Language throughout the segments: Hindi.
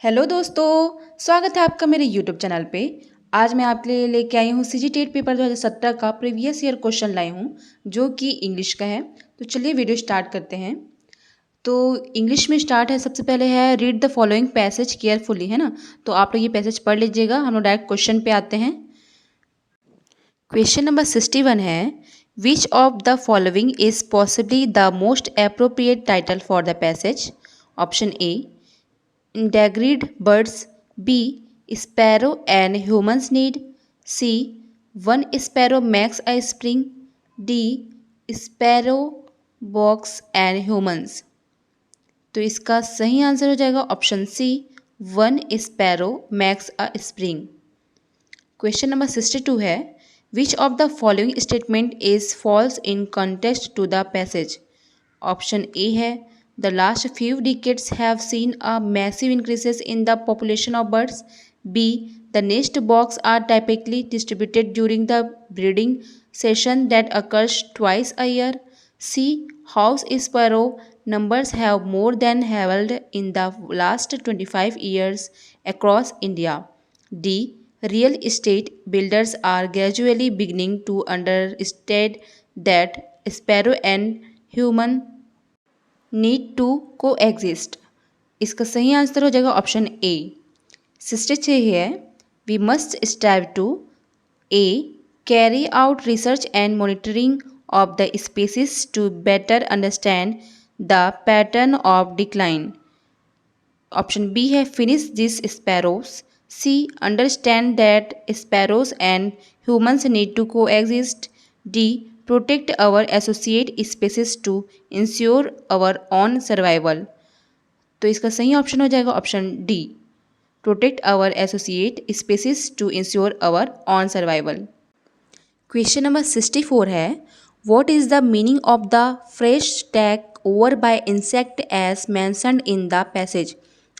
हेलो दोस्तों, स्वागत है आपका मेरे यूट्यूब चैनल पे। आज मैं आपके लिए लेके आई हूँ सीजी टेट पेपर 2017 का प्रीवियस ईयर क्वेश्चन लाई हूँ जो कि इंग्लिश का है। तो चलिए वीडियो स्टार्ट करते हैं। तो इंग्लिश में स्टार्ट है, सबसे पहले है read the following passage carefully, है ना। तो आप लोग ये पैसेज पढ़ लीजिएगा। हम लोग डायरेक्ट क्वेश्चन पे आते हैं। क्वेश्चन नंबर 61 है, which of the following is possibly the most appropriate title for the passage. Option A, endangered birds. B, sparrow and humans need. C, one sparrow makes a spring. D, sparrow box and humans. तो इसका सही आंसर हो जाएगा option C, one sparrow makes a spring. Question number 62 है, which of the following statement is false in context to the passage. Option A है, the last few decades have seen a massive increases in the population of birds. B, the nest box are typically distributed during the breeding session that occurs twice a year. C, house sparrow numbers have more than doubled in the last 25 years across India. D, real estate builders are gradually beginning to understand that sparrow and human need to coexist. इसका सही आंसर हो जाएगा ऑप्शन ए। 66 है, we must strive to A, carry out research and monitoring of the species to better understand the pattern of decline. Option B है, finish this sparrows. C, understand that sparrows and humans need to coexist. D, protect our associate species to ensure our own survival। तो इसका सही ऑप्शन हो जाएगा option D, protect our associate species to ensure our own survival. Question number 64 है, what is the meaning of the phrase take over by insect as mentioned in the passage.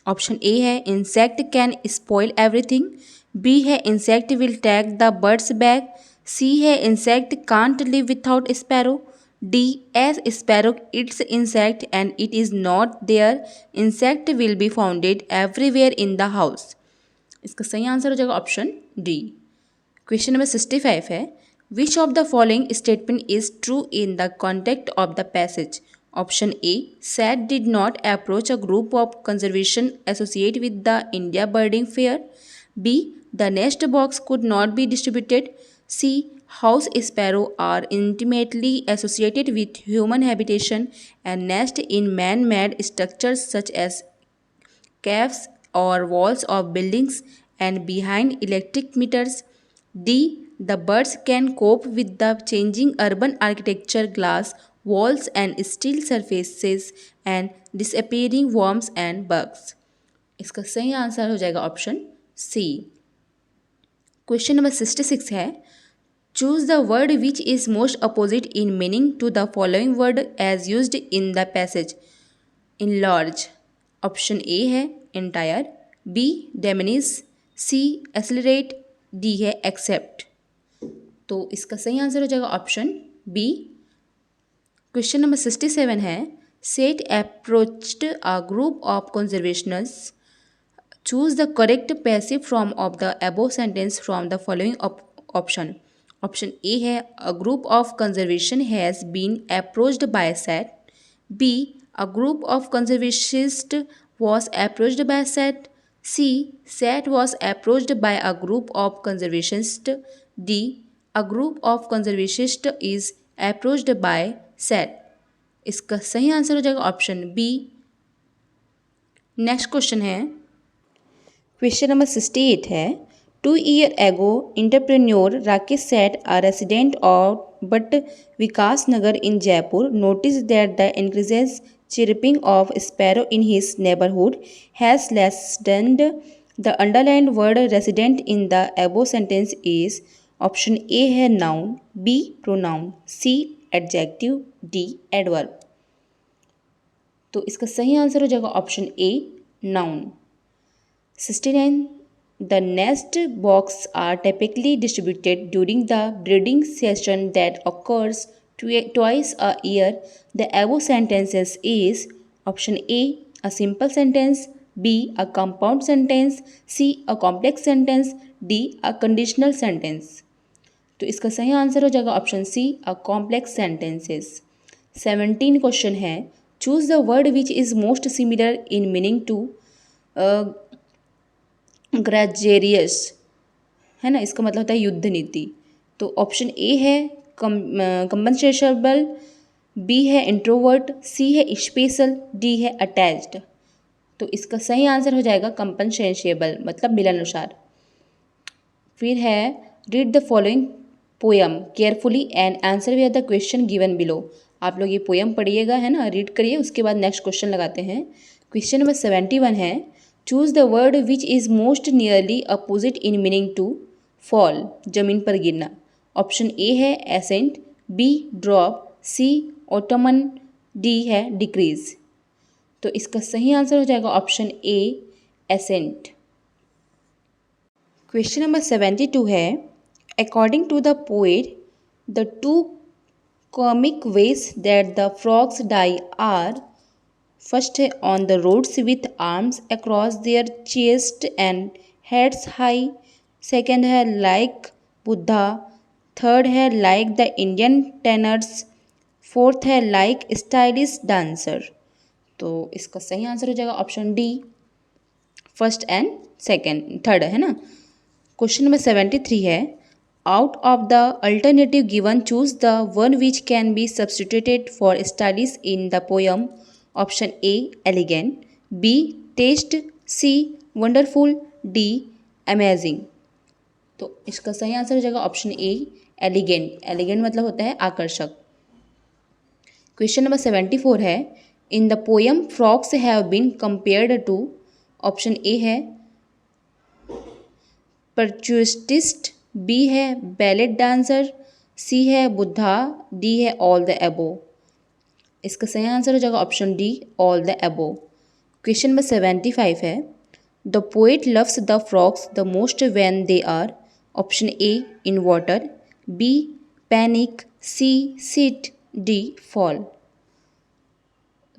Option A है, insect can spoil everything. B है, insect will take the bird's bag. C है, insect can't live without sparrow. D, as sparrow eats insect and it is not there, insect will B founded everywhere in the house. इसका सही आंसर हो जाएगा ऑप्शन डी। क्वेश्चन नंबर 65 है, which of the following statement is true in the context of the passage. Option A, SAT did not approach a group of conservation associate with the India birding fair. B, the nest box could not be distributed. C, house sparrow are intimately associated with human habitation and nest in man-made structures such as caves or walls of buildings and behind electric meters. D, the birds can cope with the changing urban architecture, glass walls and steel surfaces and disappearing worms and bugs। इसका सही आंसर हो जाएगा ऑप्शन सी। क्वेश्चन नंबर 66 है, choose the word which is most opposite in meaning to the following word as used in the passage। enlarge। Option A है entire। B, diminish। C, accelerate। D है accept। तो इसका सही आंसर हो जाएगा ऑप्शन बी। क्वेश्चन नंबर 67 है, SAT approached a group of conservationists. Choose the correct passive form of the above sentence from the following option. Option A है, a group of conservation has been approached by SAT. B, a group of conservationist was approached by SAT. C, SAT was approached by a group of conservationist. D, a group of conservationist is approached by SAT. इसका सही आंसर हो जाएगा ऑप्शन बी। नेक्स्ट क्वेश्चन है, क्वेश्चन नंबर 68 है, 2 years ago, entrepreneur Rakesh Seth, a resident of but Vikas Nagar in Jaipur, noticed that the increased chirping of sparrow in his neighborhood has lessened. The underlined word resident in the above sentence is option A है noun, B pronoun, C adjective, D adverb। तो इसका सही आंसर हो जाएगा option A noun। 69, the nest boxes are typically distributed during the breeding session that occurs twice a year. The above sentences is option A, a simple sentence, B a compound sentence, C a complex sentence, D a conditional sentence. तो इसका सही आंसर हो जाएगा option C a complex sentences. 17 question है, choose the word which is most similar in meaning to gregarious, है ना, इसका मतलब होता है युद्ध नीति। तो ऑप्शन ए है कंपनसेशनल, बी है इंट्रोवर्ट, सी है स्पेशल, डी है अटैच्ड। तो इसका सही आंसर हो जाएगा कंपनसेशनल, मतलब मिलानुसार। फिर है read the following poem carefully and answer way the question given below. आप लोग ये पोयम पढ़िएगा, है ना, रीड करिए, उसके बाद नेक्स्ट क्वेश्चन लगाते हैं। क्वेश्चन नंबर 71 है, choose the word which is most nearly opposite in meaning to fall, जमीन पर गिरना। ऑप्शन ए है ascent, B drop, C autumn, D है डिक्रीज। तो इसका सही आंसर हो जाएगा option A ascent. Question number 72 है, according to the poet the two comic ways that the frogs die are, first है on the roads with arms across their chest and heads high, second है लाइक बुद्धा, थर्ड है like the Indian tenors, fourth है लाइक स्टाइलिश डांसर। तो इसका सही आंसर हो जाएगा option D first and second, third, है ना। क्वेश्चन नंबर 73 है, out of the alternative given choose the one which can be substituted for stylish in the poem. Option A elegant, B taste, C wonderful, D amazing. तो इसका सही आंसर हो जाएगा ऑप्शन ए एलिगेंट। एलिगेंट मतलब होता है आकर्षक। क्वेश्चन नंबर 74 है, in the poem frocks have been compared to. Option A है परचुस्टिस्ट, बी है बैलेट डांसर, सी है बुद्धा, डी है ऑल द एबो। इसका सही आंसर हो जाएगा option D all the above. Question number 75 है, the poet loves the frocks the most when they are. Option A in water, B panic, C sit, D fall.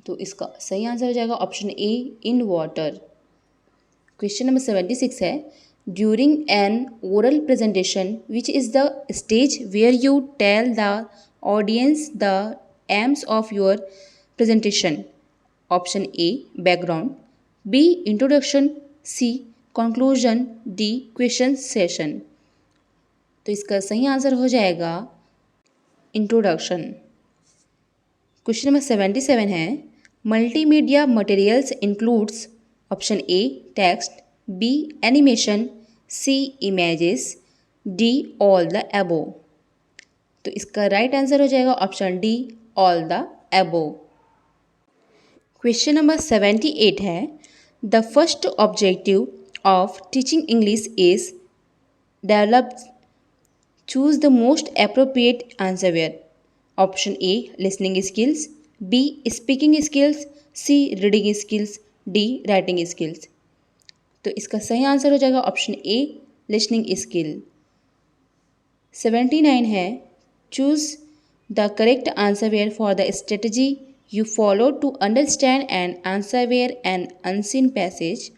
तो इसका सही आंसर हो जाएगा option A in water. Question number 76 है, during an oral presentation which is the stage where you tell the audience the aims of your presentation. Option A background, B introduction, C conclusion, D question session. तो इसका सही आंसर हो जाएगा इंट्रोडक्शन। क्वेश्चन नंबर 77 है, multimedia materials includes. Option A text, B animation, C images, D all the above. तो इसका राइट आंसर हो जाएगा option D all the above. Question number 78 है, the first objective of teaching English is develop, choose the most appropriate answer where. Option A listening skills, B speaking skills, C reading skills, D writing skills. तो इसका सही आंसर हो जाएगा ऑप्शन ए लिसनिंग स्किल। 79 है, choose the correct answer where for the strategy you follow to understand and answer where an unseen passage.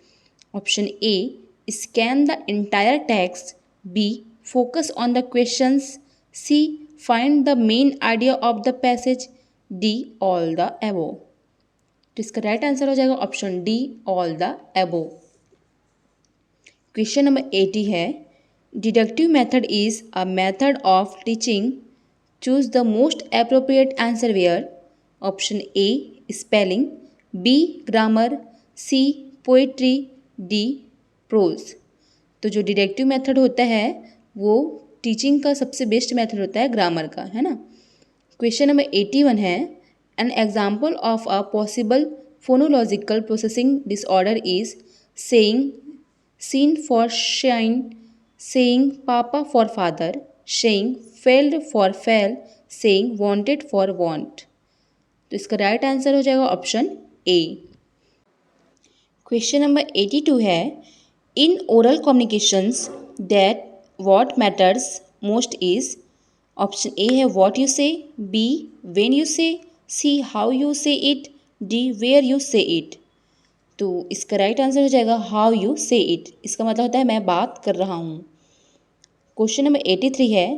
Option A scan the entire text, B focus on the questions, C find the main idea of the passage, D all the above. तो इसका राइट आंसर हो जाएगा option D all the above. Question number 80 है, deductive method is a method of teaching, choose the most appropriate answer where. Option A spelling, B grammar, C poetry, D prose. तो जो डिडक्टिव मेथड होता है वो टीचिंग का सबसे बेस्ट मेथड होता है ग्रामर का, है ना। क्वेश्चन नंबर 81 है, an example of a possible phonological processing disorder is saying seen for shine, saying papa for father, saying failed for fail, saying wanted for want। तो इसका राइट आंसर हो जाएगा ऑप्शन ए। क्वेश्चन नंबर 82 है, in oral communications that what matters most is. Option A है व्हाट यू से, बी व्हेन यू से, सी हाउ यू से इट, डी वेयर यू से इट। तो इसका राइट आंसर हो जाएगा हाउ यू से इट। इसका मतलब होता है मैं बात कर रहा हूँ। क्वेश्चन नंबर 83 है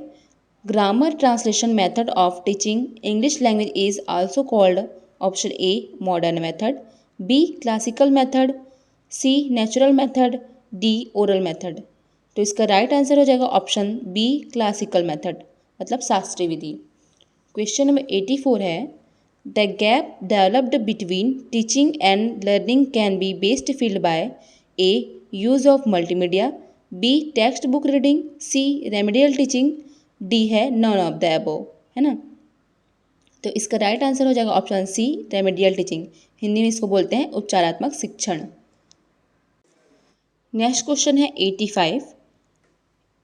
grammar translation method of teaching English language is also called option A modern method, B classical method, C natural method, D oral method. तो इसका राइट आंसर हो जाएगा ऑप्शन बी क्लासिकल मेथड, मतलब शास्त्रीय विधि। क्वेश्चन नंबर 84 है the gap developed between teaching and learning can be best filled by A use of multimedia, B text book reading, C remedial teaching, D है नॉन ऑफ द अबव, है ना। तो इसका राइट आंसर हो जाएगा option C remedial teaching. Hindi में इसको बोलते हैं उपचारात्मक शिक्षण। नेक्स्ट क्वेश्चन है 85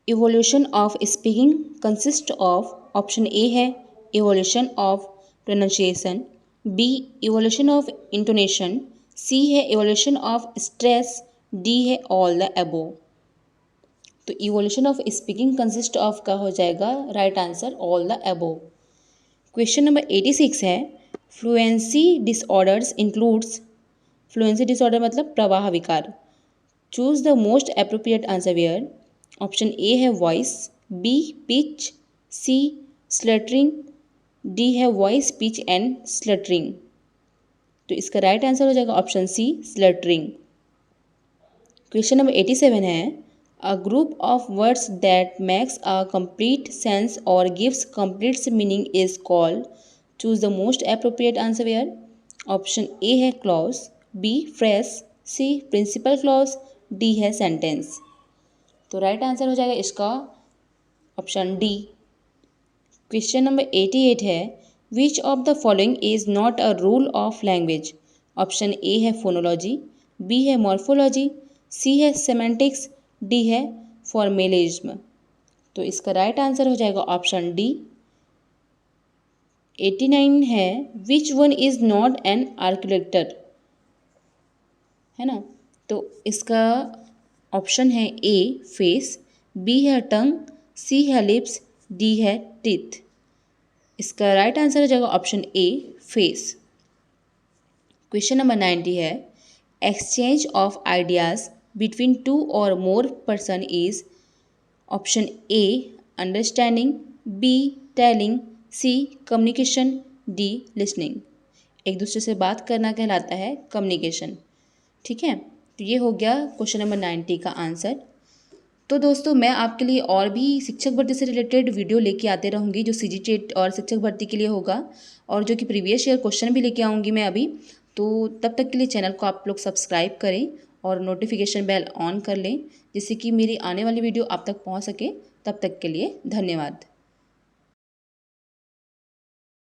evolution of speaking consist of option A है evolution of pronunciation, B evolution of intonation, C है इवोल्यूशन ऑफ स्ट्रेस, डी है ऑल द अबव। तो evolution of speaking consist of का हो जाएगा right answer all the above. Question number 86 है fluency disorders includes, fluency disorder मतलब प्रवाह विकार। Choose the most appropriate answer where. Option A है voice, B pitch, C stuttering, D है वॉइस पिच एंड स्लटरिंग। तो इसका राइट आंसर हो जाएगा option C stuttering. Question number 87 है a group of words that makes a complete sense और gives complete meaning is called. Choose the most appropriate answer where. Option A है clause, B phrase, C principal clause, D है सेंटेंस। तो राइट आंसर हो जाएगा इसका ऑप्शन डी। क्वेश्चन नंबर 88 है which of the following is not a rule of language. Option A है फोनोलॉजी, बी है मॉर्फोलॉजी, सी है सेमेंटिक्स, डी है फॉर्मेलिज्म। तो इसका राइट आंसर हो जाएगा ऑप्शन डी। 89 है which one is not an architecture, है ना। तो इसका ऑप्शन है ए फेस, बी है टंग, सी है लिप्स, डी है टीथ। इसका राइट आंसर हो जाएगा option A face. Question number 90 है exchange of ideas between two और more person is. Option A understanding, B telling, C communication, D listening. एक दूसरे से बात करना कहलाता है कम्युनिकेशन। ठीक है, तो ये हो गया क्वेश्चन नंबर 90 का आंसर। तो दोस्तों मैं आपके लिए और भी शिक्षक भर्ती से रिलेटेड वीडियो लेके आते रहूँगी जो सीजीटेट और शिक्षक भर्ती के लिए होगा, और जो कि प्रीवियस ईयर क्वेश्चन भी लेके आऊँगी मैं अभी। तो तब तक के लिए चैनल को आप लोग सब्सक्राइब करें और नोटिफिकेशन बेल ऑन कर लें जिससे कि मेरी आने वाली वीडियो आप तक पहुँच सके। तब तक के लिए धन्यवाद।